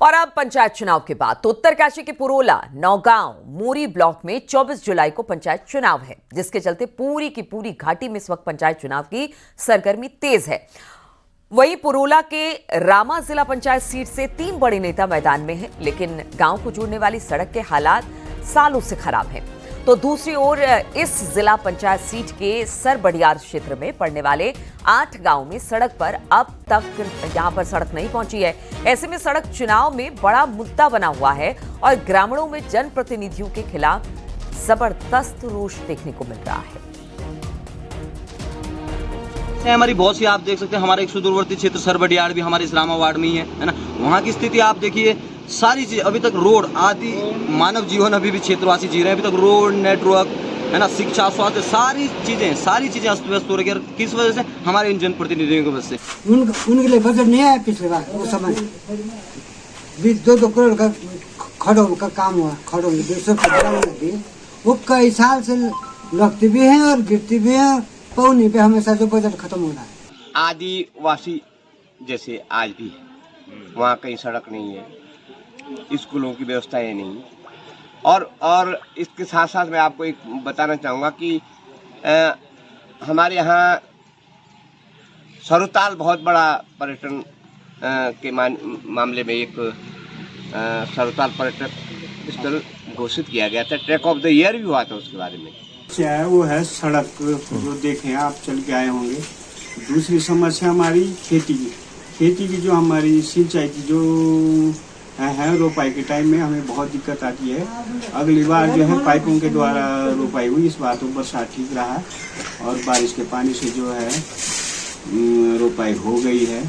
और अब पंचायत चुनाव के बाद तो उत्तरकाशी के पुरोला, नौगांव, मोरी ब्लॉक में 24 जुलाई को पंचायत चुनाव है, जिसके चलते पूरी की पूरी घाटी में इस वक्त पंचायत चुनाव की सरगर्मी तेज है। वहीं पुरोला के रामा जिला पंचायत सीट से 3 बड़े नेता मैदान में हैं, लेकिन गांव को जोड़ने वाली सड़क के हालात सालों से खराब हैं। तो दूसरी ओर इस जिला पंचायत सीट के सरबड़ियार क्षेत्र में पड़ने वाले 8 गांव में सड़क पर अब तक यहां पर सड़क नहीं पहुंची है। ऐसे में सड़क चुनाव में बड़ा मुद्दा बना हुआ है और ग्रामीणों में जनप्रतिनिधियों के खिलाफ जबरदस्त रोष देखने को मिल रहा है। हमारी बहुत सी आप देख सकते हैं, हमारा एक सुदूरवर्ती क्षेत्र सरबड़ियार भी हमारे इस्लामा वार्ड में ही है ना। वहाँ की स्थिति आप देखिए, सारी चीज अभी तक रोड आदि मानव जीवन अभी भी क्षेत्रवासी जी रहे हैं। अभी तक रोड, नेटवर्क है ना, शिक्षा, स्वास्थ्य, सारी चीजें अस्त व्यस्त हो रही है। किस वजह से? हमारे इन जनप्रतिनिधियों की वजह से। उनके लिए बजट नहीं आया पिछले बार, वो समय 2 करोड़ का खड़ों का काम हुआ। खड़ों 200 वो कई साल से लगती भी है और गिरती भी है। पौनी पे हमेशा जो बजट खत्म हो रहा है। आदिवासी जैसे आज भी है, वहाँ कहीं सड़क नहीं है, स्कूलों की व्यवस्थाएं नहीं। और इसके साथ साथ मैं आपको एक बताना चाहूँगा कि हमारे यहाँ सरुताल बहुत बड़ा पर्यटन के मामले में एक सरुताल पर्यटक स्थल घोषित किया गया था। ट्रैक ऑफ द ईयर भी हुआ था उसके बारे में। क्या है वो है सड़क, जो देखें आप चल के आए होंगे। दूसरी समस्या हमारी खेती की जो हमारी सिंचाई की जो है, रोपाई के टाइम में हमें बहुत दिक्कत आती है। अगली बार जो है पाइपों के द्वारा रोपाई हुई, इस बार तो बरसात ठीक रहा और बारिश के पानी से जो है रोपाई हो गई है।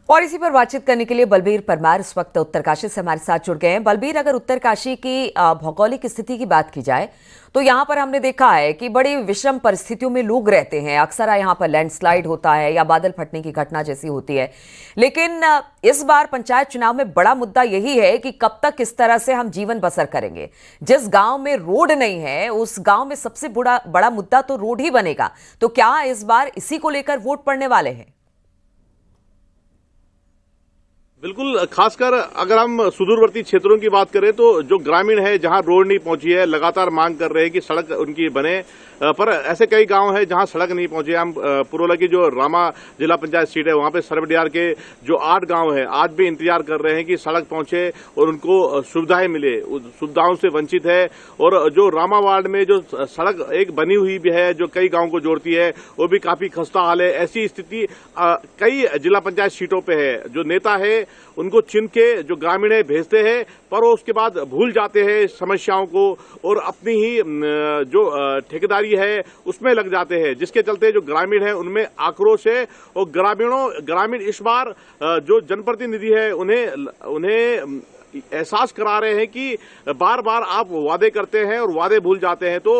और इसी पर बातचीत करने के लिए बलबीर परमार इस वक्त उत्तरकाशी से हमारे साथ जुड़ गए हैं। बलबीर, अगर उत्तरकाशी की भौगोलिक स्थिति की बात की जाए तो यहाँ पर हमने देखा है कि बड़ी विषम परिस्थितियों में लोग रहते हैं। अक्सर यहाँ पर लैंडस्लाइड होता है या बादल फटने की घटना जैसी होती है। लेकिन इस बार पंचायत चुनाव में बड़ा मुद्दा यही है कि कब तक इस तरह से हम जीवन बसर करेंगे। जिस गांव में रोड नहीं है, उस गांव में सबसे बड़ा मुद्दा तो रोड ही बनेगा। तो क्या इस बार इसी को लेकर वोट पड़ने वाले हैं? बिल्कुल, खासकर अगर हम सुदूरवर्ती क्षेत्रों की बात करें तो जो ग्रामीण है, जहां रोड नहीं पहुंची है, लगातार मांग कर रहे हैं कि सड़क उनकी बने, पर ऐसे कई गांव हैं जहां सड़क नहीं पहुंची है। हम पुरोला की जो रामा जिला पंचायत सीट है, वहां पे सरबड़ियार के जो 8 गांव हैं, आज भी इंतजार कर रहे हैं कि सड़क पहुंचे और उनको सुविधाएं मिले। सुविधाओं से वंचित है। और जो रामा वार्ड में जो सड़क एक बनी हुई भी है, जो कई गांव को जोड़ती है, वो भी काफी खस्ता हाल है। ऐसी स्थिति कई जिला पंचायत सीटों पे है। जो नेता है उनको चुन के जो ग्रामीण भेजते हैं, पर वो उसके बाद भूल जाते हैं समस्याओं को और अपनी ही जो ठेकेदारी है उसमें लग जाते हैं, जिसके चलते जो ग्रामीण है उनमें आक्रोश है। और ग्रामीण इस बार जो जनप्रतिनिधि है उन्हें एहसास करा रहे हैं कि बार बार आप वादे करते हैं और वादे भूल जाते हैं। तो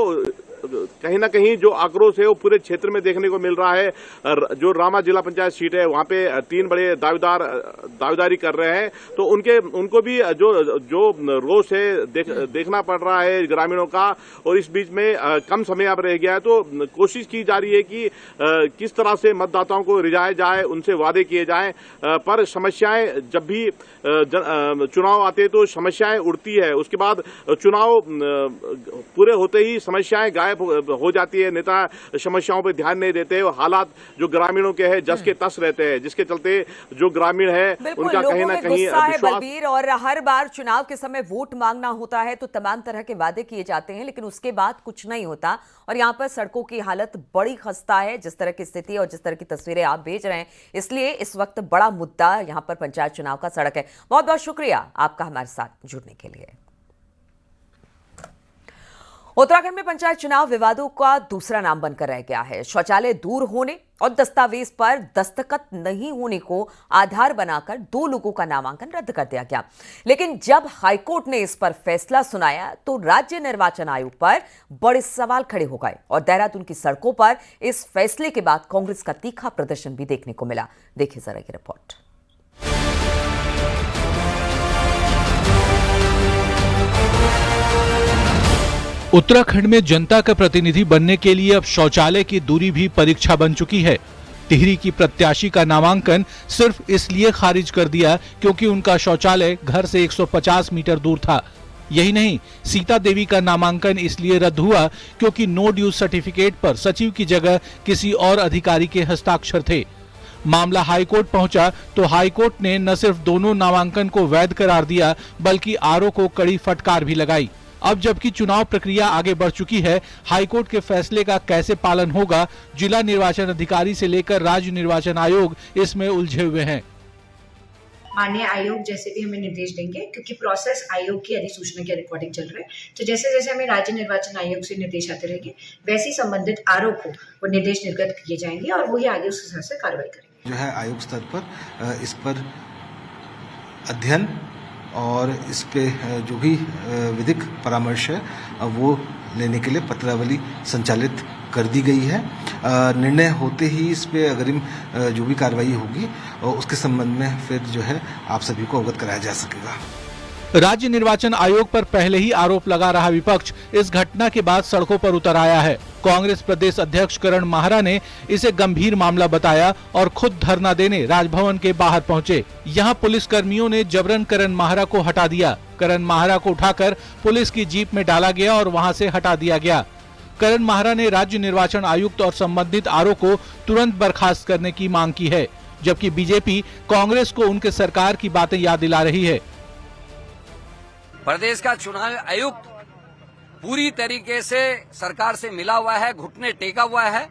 कहीं ना कहीं जो आक्रोश है वो पूरे क्षेत्र में देखने को मिल रहा है। जो रामा जिला पंचायत सीट है, वहां पे 3 बड़े दावेदारी कर रहे हैं। तो उनको भी जो रोष है देखना पड़ रहा है ग्रामीणों का। और इस बीच में कम समय अब रह गया है, तो कोशिश की जा रही है कि किस तरह से मतदाताओं को रिझाया जाए, उनसे वादे किए जाएं। पर समस्याएं जब भी चुनाव आते तो समस्याएं उड़ती है, उसके बाद चुनाव पूरे होते ही समस्याएं गायब हो जाती है। नेता समस्याओं पर ध्यान नहीं देते और हालात जो ग्रामीणों के हैं जस के तस रहते हैं, जिसके चलते जो ग्रामीण है उनका कहीं ना कहीं बलबीर, और हर बार चुनाव के समय वोट मांगना होता है तो तमाम तरह के वादे किए जाते हैं, लेकिन उसके बाद कुछ नहीं होता। और यहाँ पर सड़कों की हालत बड़ी खस्ता है, जिस तरह की स्थिति और जिस तरह की तस्वीरें आप भेज रहे हैं। इसलिए इस वक्त बड़ा मुद्दा यहाँ पर पंचायत चुनाव का सड़क है। बहुत बहुत शुक्रिया आपका हमारे साथ जुड़ने के लिए। उत्तराखंड में पंचायत चुनाव विवादों का दूसरा नाम बनकर रह गया है। शौचालय दूर होने और दस्तावेज पर दस्तखत नहीं होने को आधार बनाकर 2 लोगों का नामांकन रद्द कर दिया गया। लेकिन जब हाईकोर्ट ने इस पर फैसला सुनाया तो राज्य निर्वाचन आयोग पर बड़े सवाल खड़े हो गए और देहरादून की सड़कों पर इस फैसले के बाद कांग्रेस का तीखा प्रदर्शन भी देखने को मिला। देखिए जरा ये रिपोर्ट। उत्तराखंड में जनता का प्रतिनिधि बनने के लिए अब शौचालय की दूरी भी परीक्षा बन चुकी है। टिहरी की प्रत्याशी का नामांकन सिर्फ इसलिए खारिज कर दिया क्योंकि उनका शौचालय घर से 150 मीटर दूर था। यही नहीं, सीता देवी का नामांकन इसलिए रद्द हुआ क्योंकि नो ड्यूज सर्टिफिकेट पर सचिव की जगह किसी और अधिकारी के हस्ताक्षर थे। मामला हाईकोर्ट पहुंचा तो हाईकोर्ट ने न सिर्फ दोनों नामांकन को वैध करार दिया बल्कि आरओ को कड़ी फटकार भी लगाई। अब जबकि चुनाव प्रक्रिया आगे बढ़ चुकी है, हाईकोर्ट के फैसले का कैसे पालन होगा, जिला निर्वाचन अधिकारी से लेकर राज्य निर्वाचन आयोग इसमें उलझे हुए हैं। माननीय आयोग जैसे भी हमें निर्देश देंगे, क्योंकि प्रोसेस आयोग की अधिसूचना के अकॉर्डिंग चल रहा है, तो जैसे जैसे हमें राज्य निर्वाचन आयोग से निर्देश आते रहेंगे वैसे ही संबंधित आरओ को वो निर्देश निर्गत किए जाएंगे और वही आगे उस हिसाब से कार्रवाई करेंगे। जो है आयोग स्तर पर इस पर अध्ययन और इस पे जो भी विधिक परामर्श है वो लेने के लिए पत्रावली संचालित कर दी गई है। निर्णय होते ही इस पे अग्रिम जो भी कार्रवाई होगी उसके संबंध में फिर जो है आप सभी को अवगत कराया जा सकेगा। राज्य निर्वाचन आयोग पर पहले ही आरोप लगा रहा विपक्ष इस घटना के बाद सड़कों पर उतर आया है। कांग्रेस प्रदेश अध्यक्ष करण माहरा ने इसे गंभीर मामला बताया और खुद धरना देने राजभवन के बाहर पहुंचे। यहां पुलिस कर्मियों ने जबरन करण माहरा को हटा दिया। करण माहरा को उठाकर पुलिस की जीप में डाला गया और वहां से हटा दिया गया। करण माहरा ने राज्य निर्वाचन आयुक्त और संबंधित आरओ को तुरंत बर्खास्त करने की मांग की है, जबकि बीजेपी कांग्रेस को उनके सरकार की बातें याद दिला रही है। प्रदेश का चुनाव आयुक्त पूरी तरीके से सरकार से मिला हुआ है, घुटने टेका हुआ है।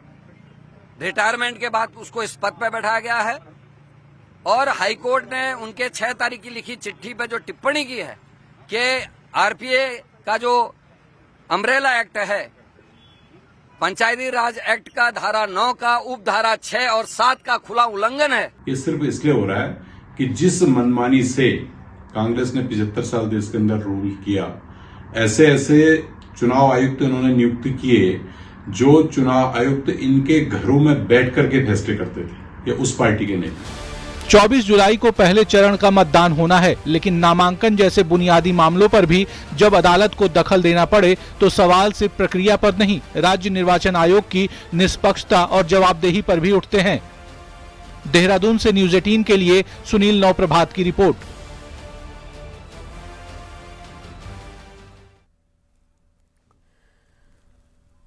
रिटायरमेंट के बाद उसको इस पद पर बैठाया गया है और हाईकोर्ट ने उनके 6 तारीख की लिखी चिट्ठी पर जो टिप्पणी की है कि आरपीए का जो अम्ब्रेला एक्ट है, पंचायती राज एक्ट का धारा 9 का उपधारा 6 और 7 का खुला उल्लंघन है। ये सिर्फ इसलिए हो रहा है कि जिस मनमानी से कांग्रेस ने 75 साल देश के अंदर रूल किया, ऐसे ऐसे चुनाव आयुक्त इन्होंने नियुक्त किए जो चुनाव आयुक्त इनके घरों में बैठ करके फैसले करते थे, या उस पार्टी के नेता। 24 जुलाई को पहले चरण का मतदान होना है, लेकिन नामांकन जैसे बुनियादी मामलों पर भी जब अदालत को दखल देना पड़े तो सवाल सिर्फ प्रक्रिया पर नहीं, राज्य निर्वाचन आयोग की निष्पक्षता और जवाबदेही पर भी उठते हैं। देहरादून से न्यूज 18 के लिए सुनील नौप्रभात की रिपोर्ट।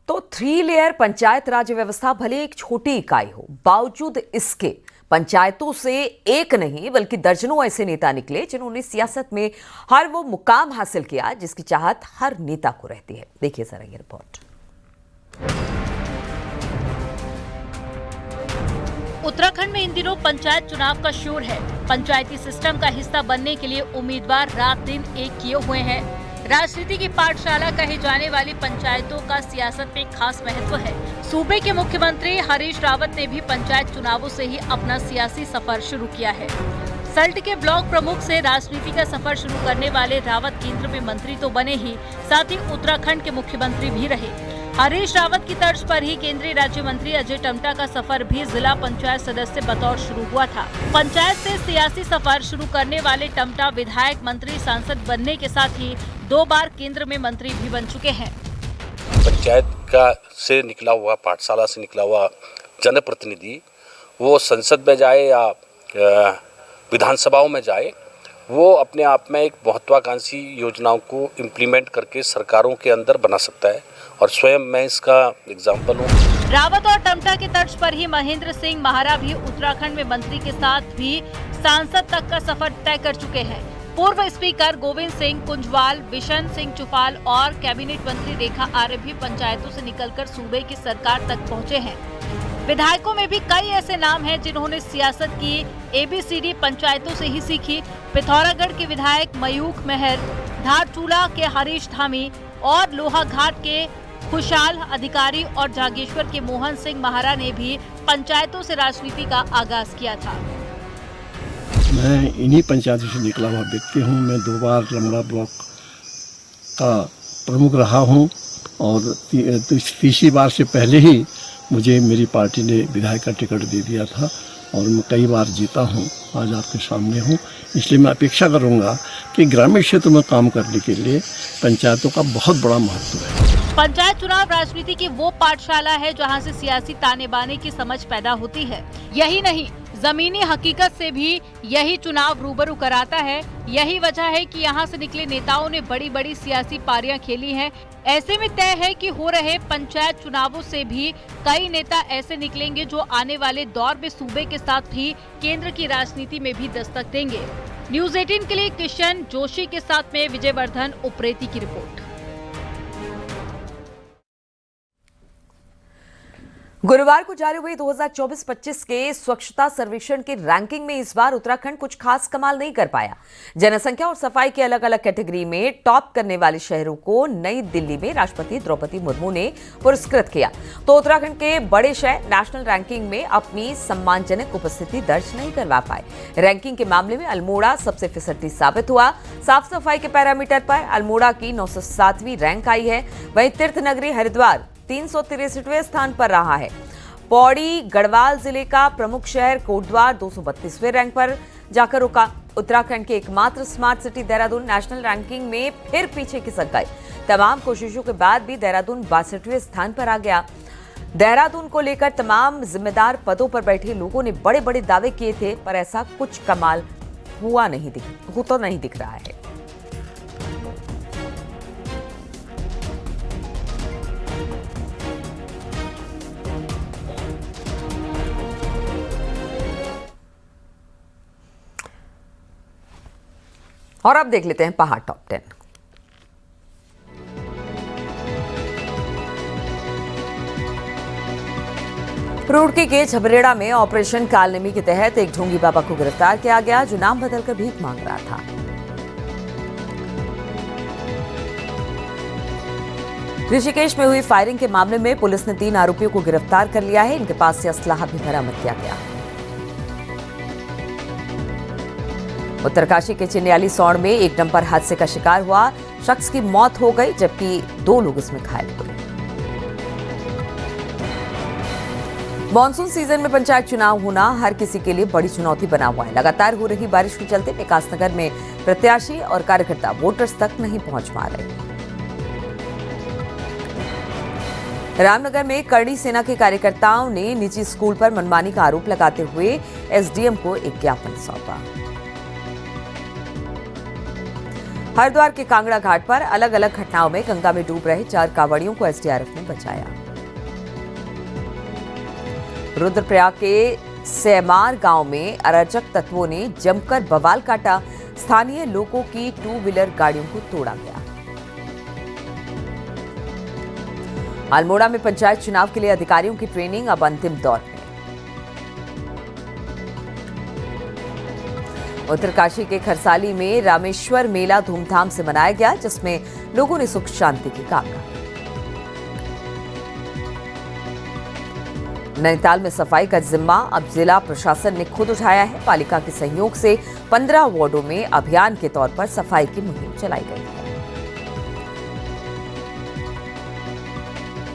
तो 3 लेयर पंचायत राज व्यवस्था भले एक छोटी इकाई हो, बावजूद इसके पंचायतों से एक नहीं बल्कि दर्जनों ऐसे नेता निकले जिन्होंने सियासत में हर वो मुकाम हासिल किया जिसकी चाहत हर नेता को रहती है। देखिए जरा ये रिपोर्ट। उत्तराखंड में इन दिनों पंचायत चुनाव का शोर है। पंचायती सिस्टम का हिस्सा बनने के लिए उम्मीदवार रात दिन एक किए हुए हैं। राजनीति की पाठशाला कही जाने वाली पंचायतों का सियासत में खास महत्व है। सूबे के मुख्यमंत्री हरीश रावत ने भी पंचायत चुनावों से ही अपना सियासी सफर शुरू किया है। सल्ट के ब्लॉक प्रमुख से राजनीति का सफर शुरू करने वाले रावत केंद्र में मंत्री तो बने ही, साथ ही उत्तराखंड के मुख्यमंत्री भी रहे। हरीश रावत की तर्ज पर ही केंद्रीय राज्य मंत्री अजय टम्टा का सफर भी जिला पंचायत सदस्य बतौर शुरू हुआ था। पंचायत से सियासी सफर शुरू करने वाले टम्टा विधायक, मंत्री, सांसद बनने के साथ ही 2 बार केंद्र में मंत्री भी बन चुके हैं। पंचायत का से निकला हुआ, पाठशाला से निकला हुआ जनप्रतिनिधि वो संसद में जाए या विधानसभाओं में जाए, वो अपने आप में एक महत्वाकांक्षी योजनाओं को इम्प्लीमेंट करके सरकारों के अंदर बना सकता है और स्वयं मैं इसका एग्जाम्पल हूँ। रावत और टम्टा के तर्ज पर ही महेंद्र सिंह माहरा भी उत्तराखंड में मंत्री के साथ भी सांसद तक का सफर तय कर चुके हैं। पूर्व स्पीकर गोविंद सिंह कुंजवाल, बिशन सिंह चुफाल और कैबिनेट मंत्री रेखा आर्य भी पंचायतों से निकलकर सूबे की सरकार तक पहुंचे हैं। विधायकों में भी कई ऐसे नाम हैं जिन्होंने सियासत की ABCD पंचायतों से ही सीखी। पिथौरागढ़ के विधायक मयूख मेहर, धारचूला के हरीश धामी और लोहाघाट के खुशहाल अधिकारी और जागेश्वर के मोहन सिंह माहरा ने भी पंचायतों से राजनीति का आगाज किया था। मैं इन्हीं पंचायतों से निकला हुआ व्यक्ति हूँ। मैं 2 बार लमड़ा ब्लॉक का प्रमुख रहा हूँ और तीसरी बार से पहले ही मुझे मेरी पार्टी ने विधायक का टिकट दे दिया था और मैं कई बार जीता हूँ। आज आपके सामने हूँ, इसलिए मैं अपेक्षा करूँगा कि ग्रामीण क्षेत्र में काम करने के लिए पंचायतों का बहुत बड़ा महत्व है। पंचायत चुनाव राजनीति की वो पाठशाला है जहां से सियासी ताने बाने की समझ पैदा होती है। यही नहीं, जमीनी हकीकत से भी यही चुनाव रूबरू कराता है। यही वजह है कि यहां से निकले नेताओं ने बड़ी बड़ी सियासी पारियां खेली हैं। ऐसे में तय है कि हो रहे पंचायत चुनावों से भी कई नेता ऐसे निकलेंगे जो आने वाले दौर में सूबे के साथ ही केंद्र की राजनीति में भी दस्तक देंगे। न्यूज़ 18 के लिए किशन जोशी के साथ में विजयवर्धन उप्रेती की रिपोर्ट। गुरुवार को जारी हुई 2024-25 के स्वच्छता सर्वेक्षण की रैंकिंग में इस बार उत्तराखंड कुछ खास कमाल नहीं कर पाया। जनसंख्या और सफाई की अलग अलग कैटेगरी में टॉप करने वाले शहरों को नई दिल्ली में राष्ट्रपति द्रौपदी मुर्मू ने पुरस्कृत किया, तो उत्तराखंड के बड़े शहर नेशनल रैंकिंग में अपनी सम्मानजनक उपस्थिति दर्ज नहीं करवा पाए। रैंकिंग के मामले में अल्मोड़ा सबसे फिसलती साबित हुआ। साफ सफाई के पैरामीटर पर अल्मोड़ा की 907वीं रैंक आई है। वहीं तीर्थ नगरी हरिद्वार 363वें स्थान पर रहा है। पौड़ी गढ़वाल जिले का प्रमुख शहर कोटद्वार 232वें रैंक पर जाकर रुका। उत्तराखंड के एकमात्र smart city Dehradun national ranking में फिर पीछे खिसक गई। तमाम कोशिशों के बाद भी देहरादून 62वें स्थान पर आ गया। देहरादून को लेकर तमाम जिम्मेदार पदों पर बैठे लोगों ने बड़े बड़े दावे किए थे, पर ऐसा कुछ कमाल नहीं दिख रहा है। और अब देख लेते हैं पहाड़ टॉप 10। रुड़की के झबरेड़ा में ऑपरेशन कालनेमी के तहत एक ढोंगी बाबा को गिरफ्तार किया गया, जो नाम बदलकर भीख मांग रहा था। ऋषिकेश में हुई फायरिंग के मामले में पुलिस ने 3 आरोपियों को गिरफ्तार कर लिया है। इनके पास से असलाहा भी बरामद किया गया। उत्तरकाशी के चिन्याली सौड़ में एक डंपर हादसे का शिकार हुआ शख्स की मौत हो गई, जबकि 2 लोग इसमें घायल हुए। मॉनसून सीजन में पंचायत चुनाव होना हर किसी के लिए बड़ी चुनौती बना हुआ है। लगातार हो रही बारिश के चलते विकासनगर में प्रत्याशी और कार्यकर्ता वोटर्स तक नहीं पहुंच पा रहे। रामनगर में करणी सेना के कार्यकर्ताओं ने निजी स्कूल पर मनमानी का आरोप लगाते हुए एसडीएम को एक ज्ञापन सौंपा। हरिद्वार के कांगड़ा घाट पर अलग अलग घटनाओं में गंगा में डूब रहे 4 कांवड़ियों को एसडीआरएफ ने बचाया। रुद्रप्रयाग के सेमार गांव में अराजक तत्वों ने जमकर बवाल काटा। स्थानीय लोगों की 2 व्हीलर गाड़ियों को तोड़ा गया। अल्मोड़ा में पंचायत चुनाव के लिए अधिकारियों की ट्रेनिंग अब अंतिम दौर में। उत्तरकाशी के खरसाली में रामेश्वर मेला धूमधाम से मनाया गया, जिसमें लोगों ने सुख शांति की कामना की। नैनीताल में सफाई का जिम्मा अब जिला प्रशासन ने खुद उठाया है। पालिका के सहयोग से 15 वार्डों में अभियान के तौर पर सफाई की मुहिम चलाई गई है।